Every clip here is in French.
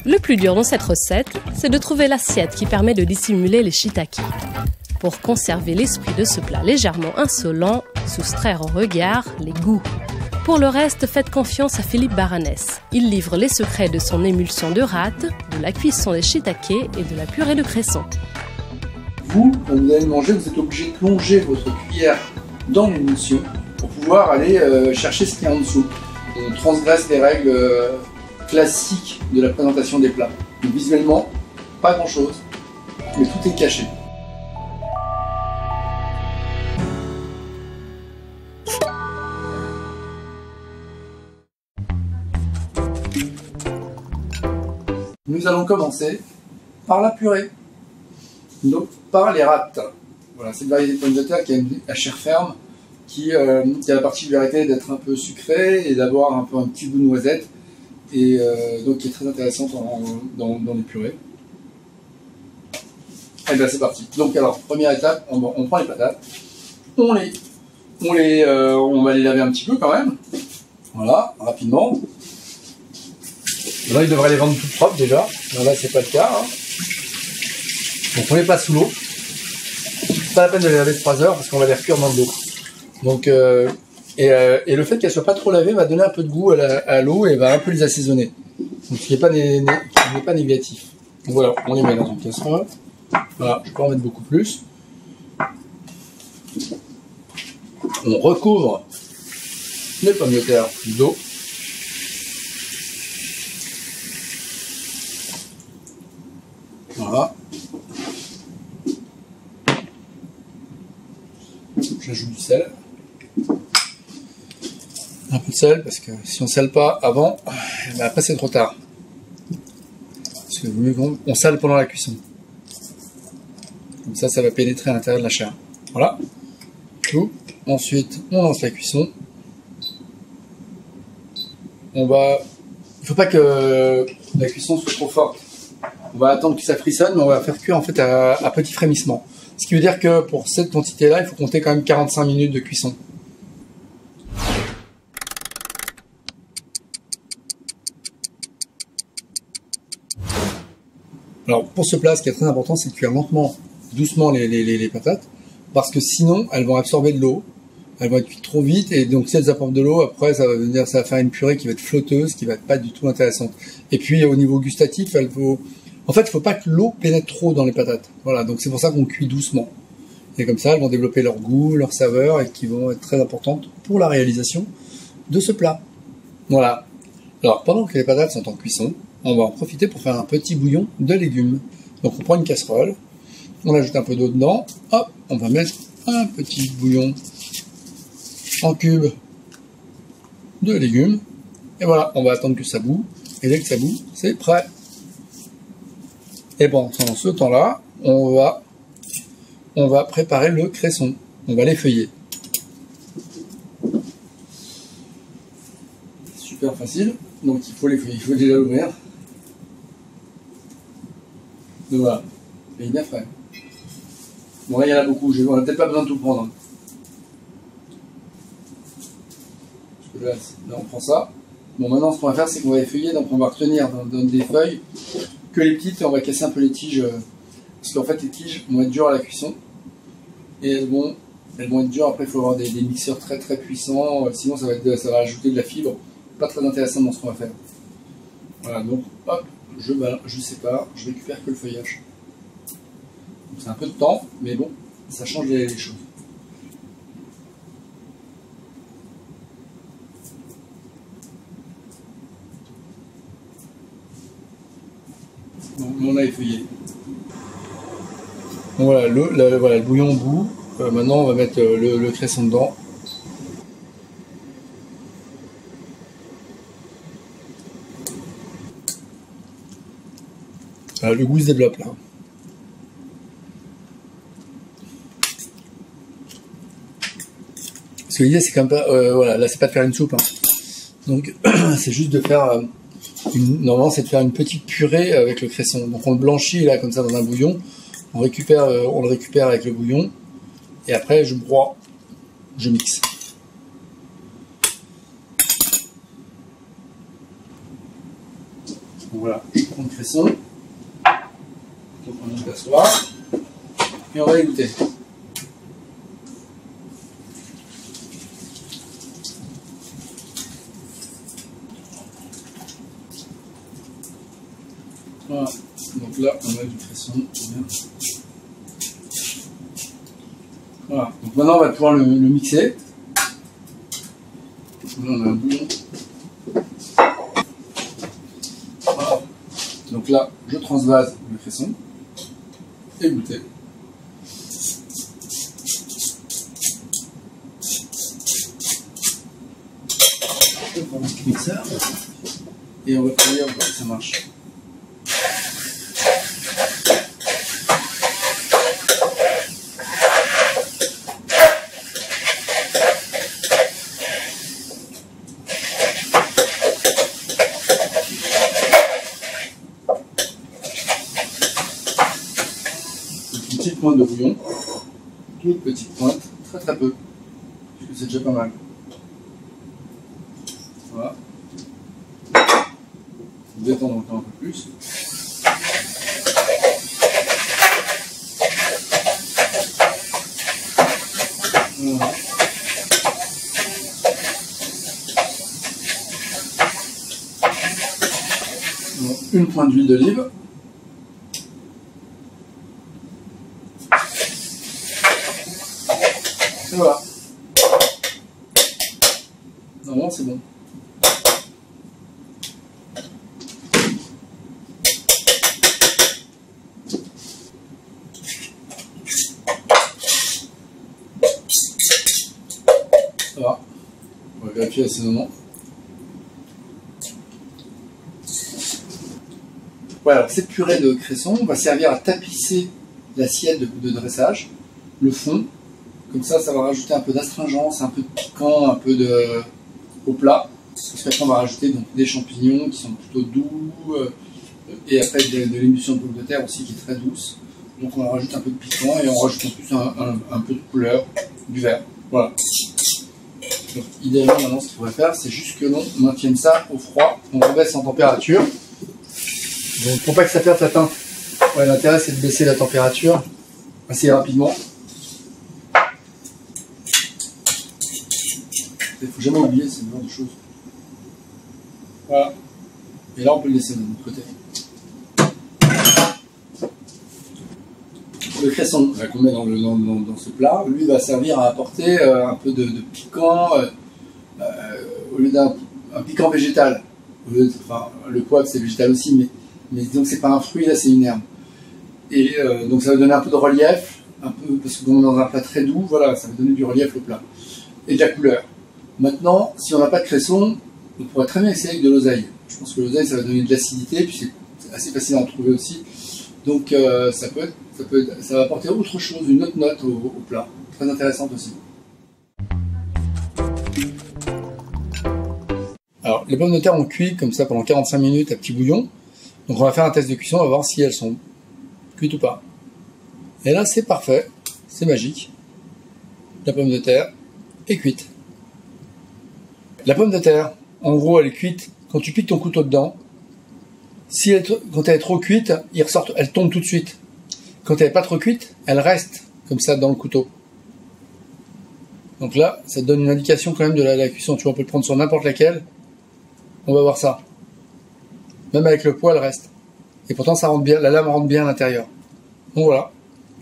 Le plus dur dans cette recette, c'est de trouver l'assiette qui permet de dissimuler les shiitake. Pour conserver l'esprit de ce plat légèrement insolent, soustraire au regard les goûts. Pour le reste, faites confiance à Philippe Baranès. Il livre les secrets de son émulsion de rate, de la cuisson des shiitake et de la purée de cresson. Vous, quand vous allez manger, vous êtes obligé de plonger votre cuillère dans l'émulsion pour pouvoir aller chercher ce qu'il y a en dessous. On transgresse les règles classiques de la présentation des plats. Donc, visuellement, pas grand chose, mais tout est caché. Nous allons commencer par la purée, donc par les rates. Voilà, c'est une variété de pommes de terre qui a la chair ferme, qui a la particularité d'être un peu sucrée et d'avoir un petit goût de noisette, et donc qui est très intéressante dans les purées. Et bien c'est parti. Donc alors, première étape, on prend les patates, on va les laver un petit peu quand même, voilà, rapidement. Là, il devrait les vendre toutes propres déjà. Là, c'est pas le cas. Hein. Donc, on les passe sous l'eau. Pas la peine de les laver 3 heures parce qu'on va les recuire dans de l'eau. Donc, et le fait qu'elles soient pas trop lavées va donner un peu de goût à l'eau et va un peu les assaisonner. Donc, ce qui n'est pas négatif. Donc voilà, on les met dans une casserole. Voilà, je peux en mettre beaucoup plus. On recouvre les pommes de terre d'eau. Voilà. J'ajoute du sel. Un peu de sel parce que si on ne sale pas avant, ben après c'est trop tard. Parce que on sale pendant la cuisson. Comme ça, ça va pénétrer à l'intérieur de la chair. Voilà. Tout. Ensuite, on lance la cuisson. Il ne faut pas que la cuisson soit trop forte. On va attendre que ça frissonne, mais on va faire cuire en fait à petit frémissement. Ce qui veut dire que pour cette quantité-là, il faut compter quand même 45 minutes de cuisson. Alors pour ce plat, ce qui est très important, c'est de cuire lentement, doucement les patates, parce que sinon, elles vont absorber de l'eau, elles vont être cuites trop vite, et donc si elles absorbent de l'eau, après ça va faire une purée qui va être flotteuse, qui va être pas du tout intéressante. Et puis au niveau gustatif, en fait, il ne faut pas que l'eau pénètre trop dans les patates. Voilà, donc c'est pour ça qu'on cuit doucement. Et comme ça, elles vont développer leur goût, leur saveur, et qui vont être très importantes pour la réalisation de ce plat. Voilà. Alors, pendant que les patates sont en cuisson, on va en profiter pour faire un petit bouillon de légumes. Donc, on prend une casserole, on ajoute un peu d'eau dedans, hop, on va mettre un petit bouillon en cube de légumes. Et voilà, on va attendre que ça bout. Et dès que ça bout, c'est prêt. Et pendant ce temps-là, on va préparer le cresson. On va l'effeuiller. Super facile. Donc il faut l'effeuiller, il faut déjà l'ouvrir. Donc voilà, il est bien frais. Bon là il y en a beaucoup, on n'a peut-être pas besoin de tout prendre. Là on prend ça. Bon maintenant ce qu'on va faire c'est qu'on va effeuiller, donc on va retenir dans des feuilles que les petites, on va casser un peu les tiges, parce qu'en fait les tiges vont être dures à la cuisson, et elles vont être dures. Après il faut avoir des mixeurs très très puissants, sinon ça va ajouter de la fibre, pas très intéressant dans ce qu'on va faire. Voilà, donc hop, je sépare, je récupère que le feuillage. C'est un peu de temps, mais bon, ça change les choses. Donc, on a effeuillé. Donc, voilà, le bouillon au bout. Maintenant, on va mettre le cresson dedans. Voilà, le goût se développe là. Parce que l'idée, c'est quand même pas, voilà, là, c'est pas de faire une soupe. Hein. Donc, c'est juste de faire normalement, c'est de faire une petite purée avec le cresson. Donc, on le blanchit là comme ça dans un bouillon. On le récupère avec le bouillon. Et après, je broie, je mixe. Donc voilà, je prends le cresson, on prend une passoire, et on va égoutter. Voilà, donc là on a du cresson, bien. Voilà, donc maintenant on va pouvoir le mixer. Là on a un bouillon. Voilà. Donc là je transvase le cresson, égoutter. Je prends mon mixeur et on va travailler encore si ça marche. Une petite pointe de bouillon, toute petite pointe, très peu, parce que c'est déjà pas mal. Voilà. Détendre encore un peu plus. Voilà. Donc, une pointe d'huile d'olive. Et voilà. Normalement c'est bon. Ça va. On va vérifier l'assaisonnement. Voilà, alors cette purée de cresson va servir à tapisser l'assiette de dressage, le fond. Comme ça, ça va rajouter un peu d'astringence, un peu de piquant, un peu de au plat. Parce qu'après, on va rajouter donc, des champignons qui sont plutôt doux, et après de l'émulsion de pommes de terre aussi qui est très douce. Donc on rajoute un peu de piquant et on rajoute en plus un peu de couleur, du vert. Voilà. Donc idéalement, maintenant, ce qu'il faudrait faire, c'est juste que l'on maintienne ça au froid, on rebaisse en température. Donc pour pas que ça perde sa teinte, ouais, l'intérêt c'est de baisser la température assez rapidement. Il ne faut jamais oublier ce genre de choses. Voilà. Et là on peut le laisser de l'autre côté. Le cresson qu'on met dans ce plat, lui va servir à apporter un peu de piquant, au lieu d'un piquant végétal. Enfin, le poivre c'est végétal aussi, mais donc c'est pas un fruit, là c'est une herbe. Et donc ça va donner un peu de relief, un peu, parce que comme on est dans un plat très doux, voilà, ça va donner du relief au plat. Et de la couleur. Maintenant, si on n'a pas de cresson, on pourrait très bien essayer avec de l'oseille. Je pense que l'oseille ça va donner de l'acidité, puis c'est assez facile à en trouver aussi. Donc ça va apporter autre chose, une autre note au plat. Très intéressante aussi. Alors, les pommes de terre ont cuit comme ça pendant 45 minutes à petit bouillon. Donc on va faire un test de cuisson, on va voir si elles sont cuites ou pas. Et là c'est parfait, c'est magique. La pomme de terre est cuite. La pomme de terre, en gros elle est cuite quand tu piques ton couteau dedans. Quand elle est trop cuite, elle tombe tout de suite. Quand elle n'est pas trop cuite, elle reste comme ça dans le couteau. Donc là, ça te donne une indication quand même de la cuisson. Tu vois, on peut le prendre sur n'importe laquelle. On va voir ça. Même avec le poids, elle reste. Et pourtant, ça rentre bien, la lame rentre bien à l'intérieur. Donc voilà.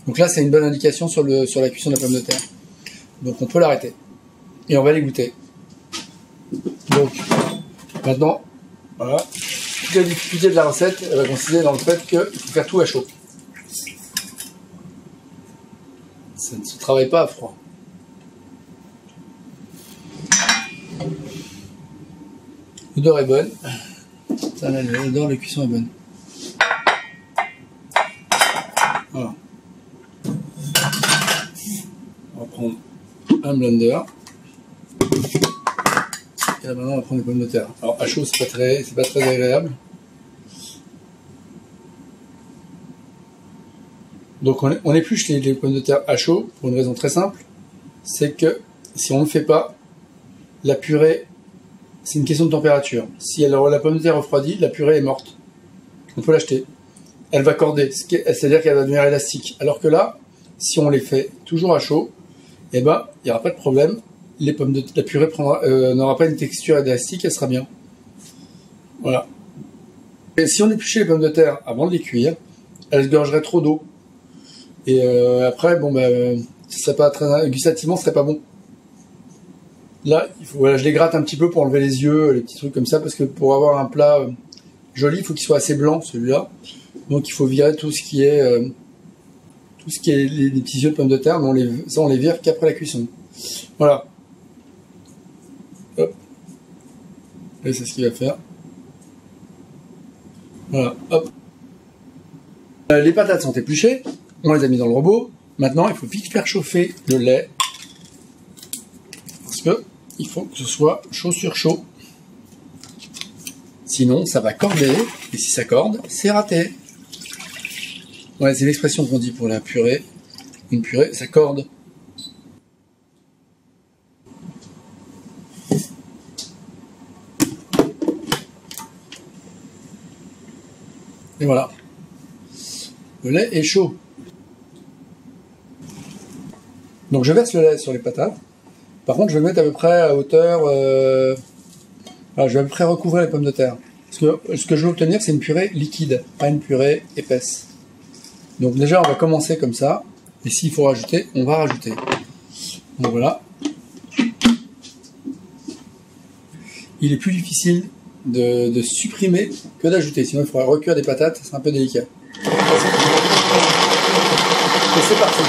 Donc là, c'est une bonne indication sur la cuisson de la pomme de terre. Donc on peut l'arrêter. Et on va les goûter. Donc, maintenant, voilà. La difficulté de la recette, elle va consister dans le fait qu'il faut faire tout à chaud. Ça ne se travaille pas à froid. L'odeur est bonne. L'odeur de la cuisson est bonne. Voilà. On va prendre un blender. Et là maintenant on va prendre les pommes de terre. Alors à chaud c'est pas très agréable. Donc on épluche les pommes de terre à chaud pour une raison très simple. C'est que si on ne le fait pas, la purée, c'est une question de température. Si la pomme de terre refroidit, la purée est morte. on peut l'acheter. Elle va corder, c'est-à-dire qu'elle va devenir élastique. Alors que là, si on les fait toujours à chaud, eh ben, il n'y aura pas de problème. La purée n'aura pas une texture élastique, elle sera bien. Voilà. Et si on épluchait les pommes de terre avant de les cuire, elles se gorgeraient trop d'eau. Et après, bon, ça serait pas très, gustativement, ce serait pas bon. Là, voilà, je les gratte un petit peu pour enlever les yeux, les petits trucs comme ça, parce que pour avoir un plat joli, il faut qu'il soit assez blanc, celui-là. Donc il faut virer tout ce qui est les petits yeux de pommes de terre, mais on les vire qu'après la cuisson. Voilà. Hop. Et c'est ce qu'il va faire. Voilà, hop. Les patates sont épluchées, on les a mis dans le robot. Maintenant, il faut vite faire chauffer le lait. Parce que il faut que ce soit chaud sur chaud. Sinon, ça va corder. Et si ça corde, c'est raté. Ouais, c'est l'expression qu'on dit pour la purée. Une purée, ça corde. Et voilà. Le lait est chaud. Donc je verse le lait sur les patates. Par contre, je vais mettre à peu près à hauteur... je vais à peu près recouvrir les pommes de terre. Parce que ce que je veux obtenir, c'est une purée liquide, pas une purée épaisse. Donc déjà, on va commencer comme ça. Et s'il faut rajouter, on va rajouter. Donc voilà. Il est plus difficile de supprimer que d'ajouter. Sinon, il faudra recuire des patates, c'est un peu délicat. Et c'est parti.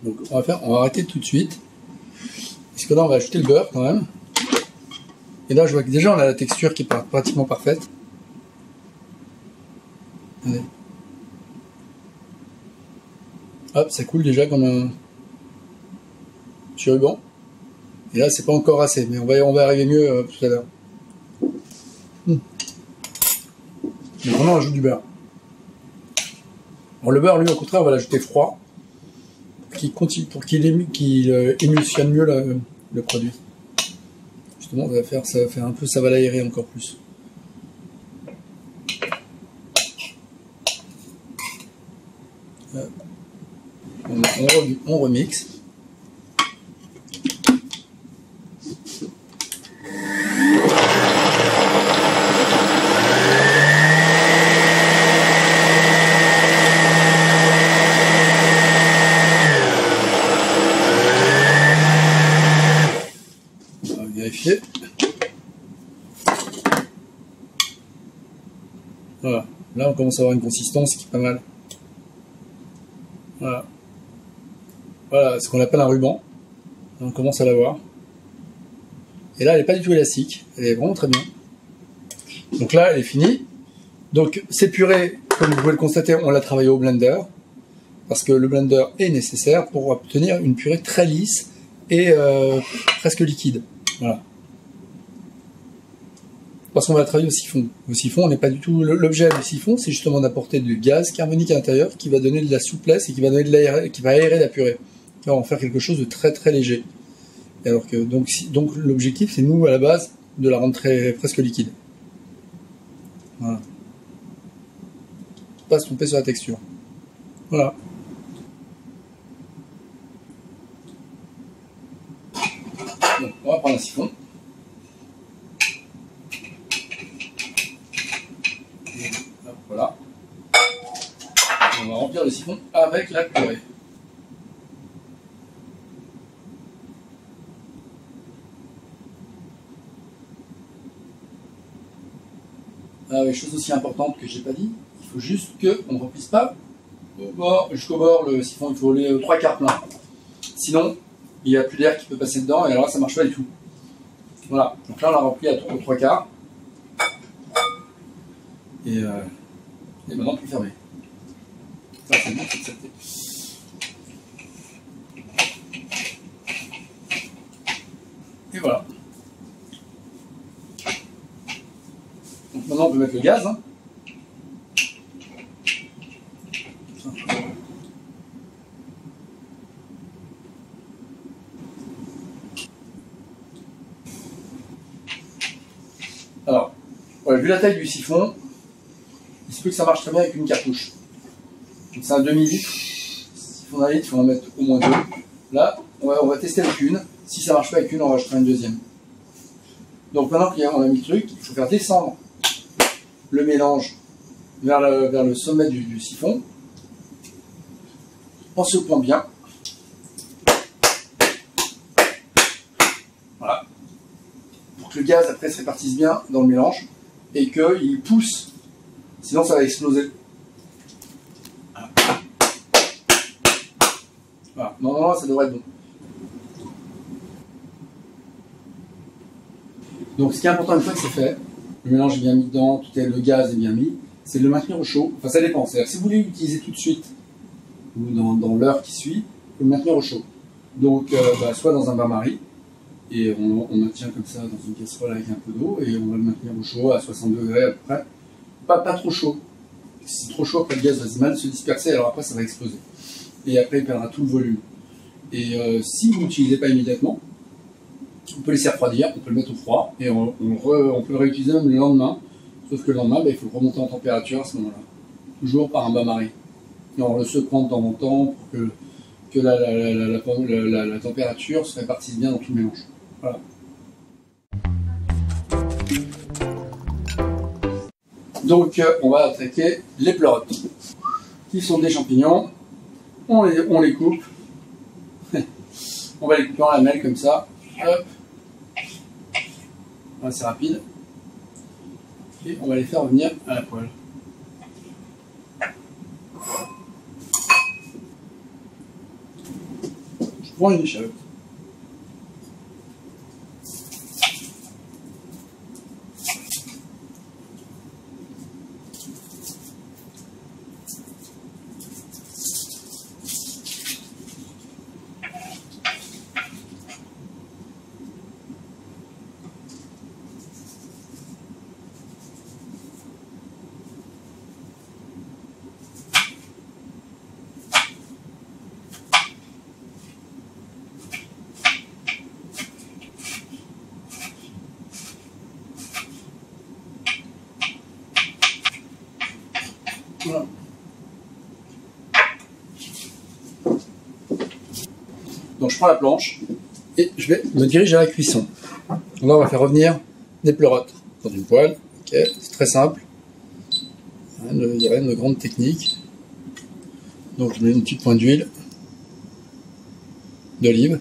Donc on va arrêter tout de suite. Parce que là, on va ajouter le beurre quand même. Et là, je vois que déjà, on a la texture qui est pratiquement parfaite. Allez. Hop, ça coule déjà comme un petit ruban. Et là, c'est pas encore assez, mais on va arriver mieux tout à l'heure. Donc vraiment, on ajoute du beurre. Bon, le beurre, lui, au contraire, on va l'ajouter froid pour qu'il émulsionne mieux le produit. Justement, ça va l'aérer encore plus. On remixe. On va vérifier. Voilà. Là, on commence à avoir une consistance qui est pas mal. Voilà. Voilà ce qu'on appelle un ruban. On commence à l'avoir. Et là, elle n'est pas du tout élastique. Elle est vraiment très bien. Donc là, elle est finie. Donc, ces purées, comme vous pouvez le constater, on l'a travaillé au blender. Parce que le blender est nécessaire pour obtenir une purée très lisse et presque liquide. Voilà. Parce qu'on va la travailler au siphon. Au siphon, on n'est pas du tout... L'objet du siphon, c'est justement d'apporter du gaz carbonique à l'intérieur qui va donner de la souplesse et qui va donner qui va aérer la purée. Qui va en faire quelque chose de très très léger. Et alors que, donc l'objectif, c'est nous, à la base, de la rendre presque liquide. Voilà. Pas se tromper sur la texture. Voilà. Donc, on va prendre un siphon. Voilà. On va remplir le siphon avec la purée. Ah oui, chose aussi importante que j'ai pas dit, il faut juste qu'on ne remplisse pas jusqu'au bord le siphon, il faut les 3/4 plein. Sinon, il n'y a plus d'air qui peut passer dedans et alors là, ça marche pas du tout. Voilà, donc là on l'a rempli aux 3/4. Et maintenant on peut le fermer. Ça c'est bon, c'est accepté. Et voilà. Donc maintenant on peut mettre le gaz. Hein. Ouais, vu la taille du siphon, il se peut que ça marche très bien avec une cartouche. Donc c'est un demi-litre. Siphon d'un litre, il faut en mettre au moins 2. Là, on va tester avec une. Si ça marche pas avec une, on rajoutera une deuxième. Donc maintenant qu'on a mis le truc, il faut faire descendre le mélange vers le sommet du siphon, en secouant bien. Voilà. Pour que le gaz après se répartisse bien dans le mélange et qu'il pousse, sinon ça va exploser. Voilà. Normalement ça devrait être bon. Donc ce qui est important une fois que c'est fait, le mélange est bien mis dedans, le gaz est bien mis, c'est de le maintenir au chaud. Enfin ça dépend, c'est-à-dire si vous voulez l'utiliser tout de suite, ou dans l'heure qui suit, il faut le maintenir au chaud. Donc soit dans un bain-marie, et on maintient comme ça dans une casserole avec un peu d'eau, et on va le maintenir au chaud à 60 degrés à peu près. Pas trop chaud. Si c'est trop chaud, après le gaz va mal se disperser, alors après ça va exploser. Et après il perdra tout le volume. Et si vous n'utilisez pas immédiatement, on peut laisser refroidir, on peut le mettre au froid, et on peut le réutiliser même le lendemain, sauf que le lendemain, il faut le remonter en température à ce moment-là. Toujours par un bain-marie. Et on le secoue de temps en temps pour que la température se répartisse bien dans tout le mélange. Voilà. Donc on va attaquer les pleurotes, qui sont des champignons. On les coupe. On va les couper en lamelles comme ça. Hop. Voilà, c'est rapide. Et on va les faire revenir à la poêle. Je prends une échalote. Voilà. Donc je prends la planche et je vais me diriger à la cuisson. Donc là on va faire revenir des pleurotes dans une poêle. Ok, c'est très simple. Il n'y a rien de grande technique. Donc je mets une petite pointe d'huile, d'olive,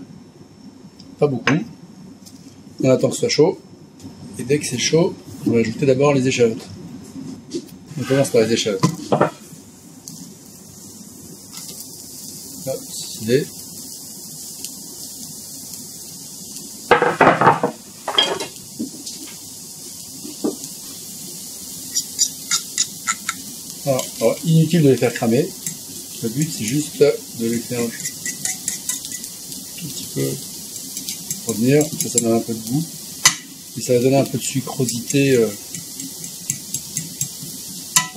pas beaucoup. On attend que ce soit chaud. Et dès que c'est chaud, on va ajouter d'abord les échalotes. On commence par les échalotes. Hop, stylé. Alors, inutile de les faire cramer. Le but c'est juste de les faire un tout petit peu revenir, ça donne un peu de goût. Et ça va donner un peu de sucrosité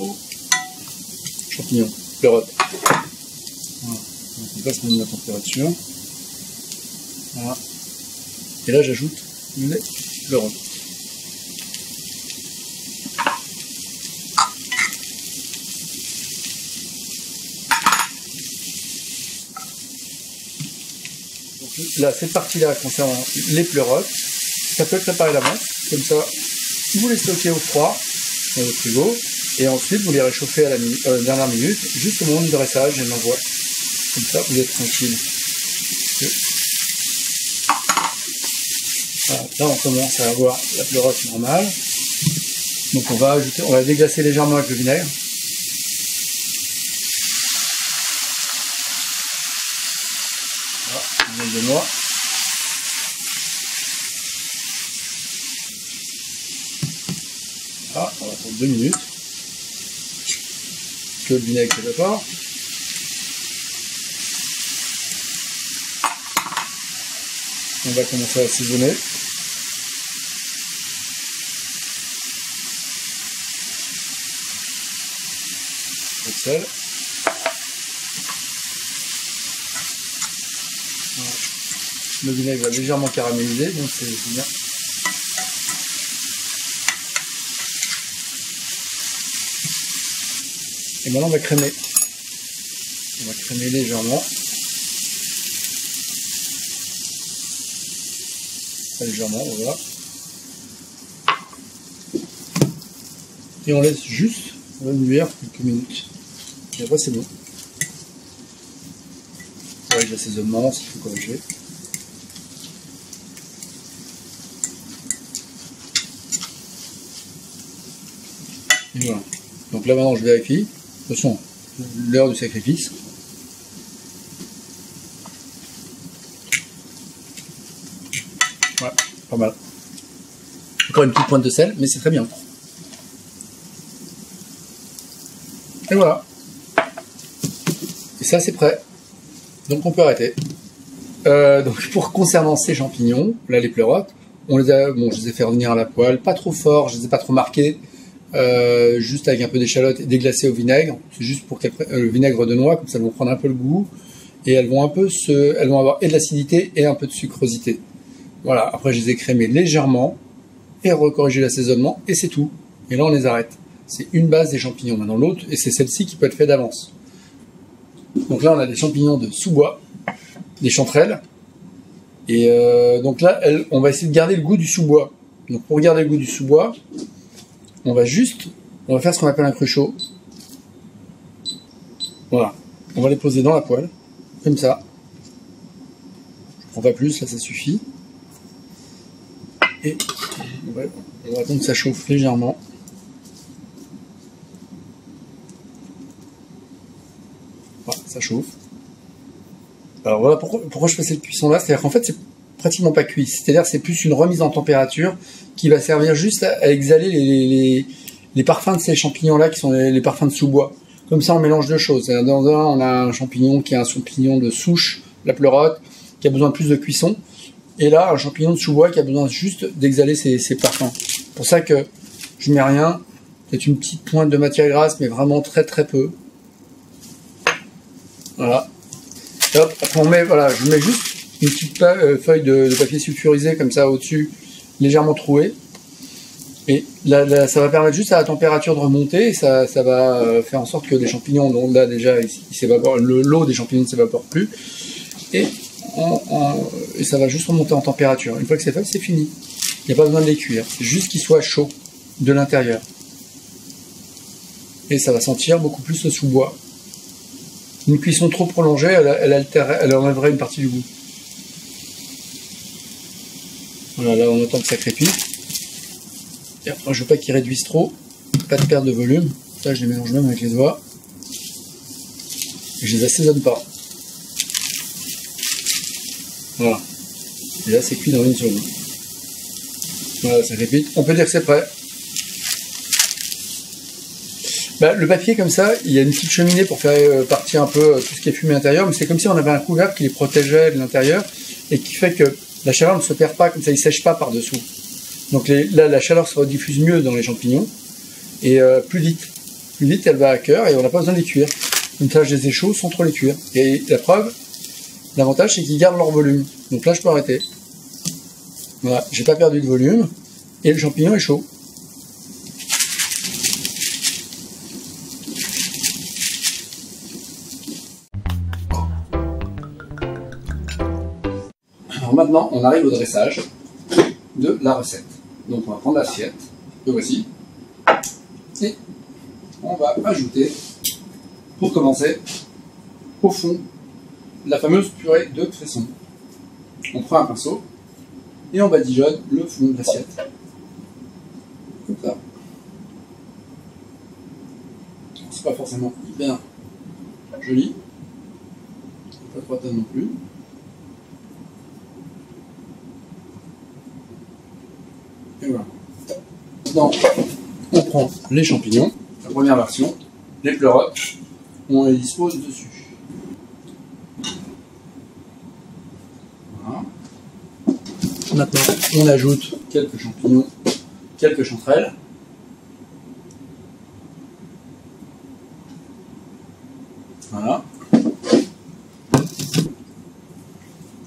aux champignons, pleurotes. Voilà. Donc on passe même la température. Voilà. Et là j'ajoute les pleurotes. Là, cette partie-là concernant les pleurotes, ça peut être préparé d'avance, comme ça, vous les stockez au froid dans le frigo, et ensuite vous les réchauffez à la dernière minute, juste au moment du dressage et de l'envoi. Comme ça, vous êtes tranquille. Voilà, là, on commence à avoir la pleurote normale. Donc on va déglacer légèrement avec le vinaigre. Voilà, de noix. Voilà, on va attendre 2 minutes que le vinaigre s'évapore. On va commencer à assaisonner. Le sel. Voilà. Le vinaigre va légèrement caraméliser, donc c'est bien. Et maintenant, on va crémer. On va crémer légèrement. Pas légèrement, voilà. Et on laisse juste remuer quelques minutes. Et après, c'est bon. Avec l'assaisonnement, s'il faut corriger. Et voilà. Donc là maintenant je vérifie. Attention, l'heure du sacrifice. Voilà, pas mal. Encore une petite pointe de sel, mais c'est très bien. Et voilà. Et ça c'est prêt. Donc on peut arrêter. Donc pour concernant ces champignons, là les pleurotes, on les a, bon, je les ai fait revenir à la poêle, pas trop fort, je les ai pas trop marqués. Juste avec un peu d'échalote et déglacé au vinaigre, c'est juste pour le vinaigre de noix, comme ça elles vont prendre un peu le goût et elles vont avoir et de l'acidité et un peu de sucrosité. Voilà, après je les ai crémés légèrement et recorrigé l'assaisonnement et c'est tout. Et là on les arrête. C'est une base des champignons. Maintenant l'autre, et c'est celle-ci qui peut être faite d'avance. Donc là on a des champignons de sous-bois, des chanterelles, et donc là on va essayer de garder le goût du sous-bois. Donc pour garder le goût du sous-bois, on va faire ce qu'on appelle un cruchot. Voilà. On va les poser dans la poêle, comme ça. Je prends pas plus, là ça suffit. Et on va attendre que ça chauffe légèrement. Voilà, ça chauffe. Alors voilà pourquoi je fais cette cuisson là, c'est-à-dire qu'en fait c'est pratiquement pas cuit, c'est-à-dire c'est plus une remise en température qui va servir juste à exhaler les parfums de ces champignons là qui sont les parfums de sous-bois. Comme ça on mélange deux choses. Dans un on a un champignon qui est un champignon de souche, la pleurote, qui a besoin de plus de cuisson, et là un champignon de sous-bois qui a besoin juste d'exhaler ces parfums. C'est pour ça que je mets rien, peut-être une petite pointe de matière grasse mais vraiment très très peu. Voilà. Hop, après on met, voilà, je mets juste une petite feuille de papier sulfurisé comme ça au-dessus, légèrement trouée. Et là, ça va permettre juste à la température de remonter et ça va faire en sorte que les champignons, donc là déjà, il s'évapore, l'eau des champignons ne s'évapore plus. Et ça va juste remonter en température. Une fois que c'est fait, c'est fini. Il n'y a pas besoin de les cuire. C'est juste qu'ils soient chauds de l'intérieur. Et ça va sentir beaucoup plus le sous-bois. Une cuisson trop prolongée, elle enlèverait une partie du goût. Voilà, là on attend que ça crépite. Et après, je veux pas qu'ils réduisent trop, pas de perte de volume. Ça, je les mélange même avec les doigts. Et je les assaisonne pas. Voilà. Et là, c'est cuit dans une seconde. Voilà, ça crépite. On peut dire que c'est prêt. Bah, le papier comme ça, il y a une petite cheminée pour faire partir un peu tout ce qui est fumé à l'intérieur, mais c'est comme si on avait un couvercle qui les protégeait de l'intérieur et qui fait que la chaleur ne se perd pas, comme ça il ne sèche pas par-dessous. Donc là, la chaleur se rediffuse mieux dans les champignons et plus vite. Plus vite, elle va à cœur et on n'a pas besoin de les cuire. Comme ça, je les ai chauds sans trop les cuire. Et la preuve, l'avantage, c'est qu'ils gardent leur volume. Donc là, je peux arrêter. Voilà, j'ai pas perdu de volume et le champignon est chaud. Alors maintenant, on arrive au dressage de la recette. Donc on va prendre l'assiette, que voici, et on va ajouter, pour commencer, au fond, la fameuse purée de cresson. On prend un pinceau et on badigeonne le fond de l'assiette. Comme ça. C'est pas forcément hyper joli, pas trop tard non plus. Et voilà. Maintenant, on prend les champignons, la première version, les pleurotes, on les dispose dessus. Voilà. Maintenant, on ajoute quelques champignons, quelques chanterelles. Voilà.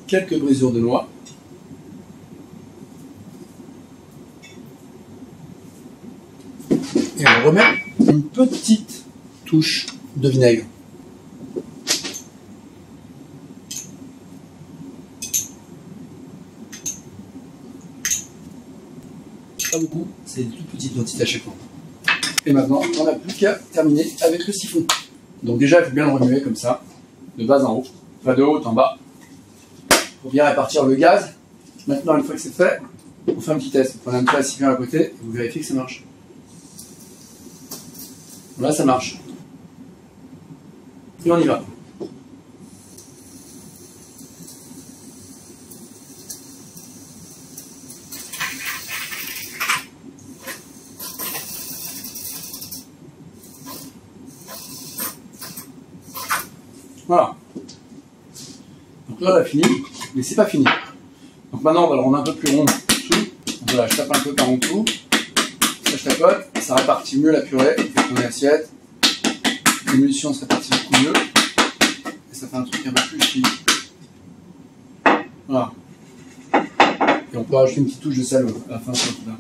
Quelques brisures de noix. Et on remet une petite touche de vinaigre. Pas beaucoup, c'est une toute petite quantité à chaque fois. Et maintenant, on n'a plus qu'à terminer avec le siphon. Donc déjà, il faut bien le remuer comme ça, de bas en haut, enfin de haut en bas, pour bien répartir le gaz. Maintenant, une fois que c'est fait, on fait un petit test. Vous prenez un petit siphon à côté et vous vérifiez que ça marche. Là, ça marche. Et on y va. Voilà. Donc là, on a fini, mais c'est pas fini. Donc maintenant, on va le rendre un peu plus rond dessous. Donc voilà, je tape un peu par en dessous. Ça, je tapote. Ça répartit mieux la purée. Avec mon assiette. L'émulsion se répartit beaucoup mieux. Et ça fait un truc un peu plus chic. Voilà. Et on peut rajouter une petite touche de sel à la fin de ce truc-là.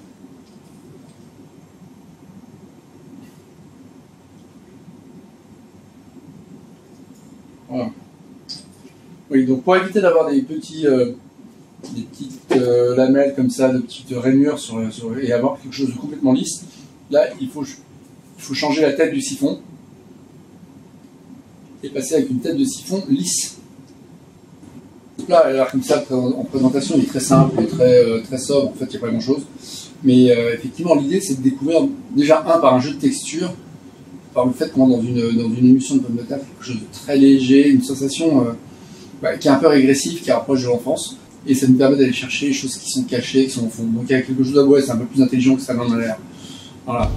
Voilà. Oui, donc pour éviter d'avoir des petites lamelles comme ça, de petites rainures et avoir quelque chose de complètement lisse, là il faut changer la tête du siphon et passer avec une tête de siphon lisse. Donc là, alors comme ça, en présentation, il est très simple et très sobre, en fait il n'y a pas grand chose. Mais effectivement, l'idée c'est de découvrir déjà par un jeu de texture, par le fait qu'on est dans une émulsion de pommes de terre, quelque chose de très léger, une sensation qui est un peu régressive, qui rapproche de l'enfance, et ça nous permet d'aller chercher les choses qui sont cachées, qui sont au fond. Donc il y a quelque chose de c'est un peu plus intelligent que ça n'en a l'air. Voilà.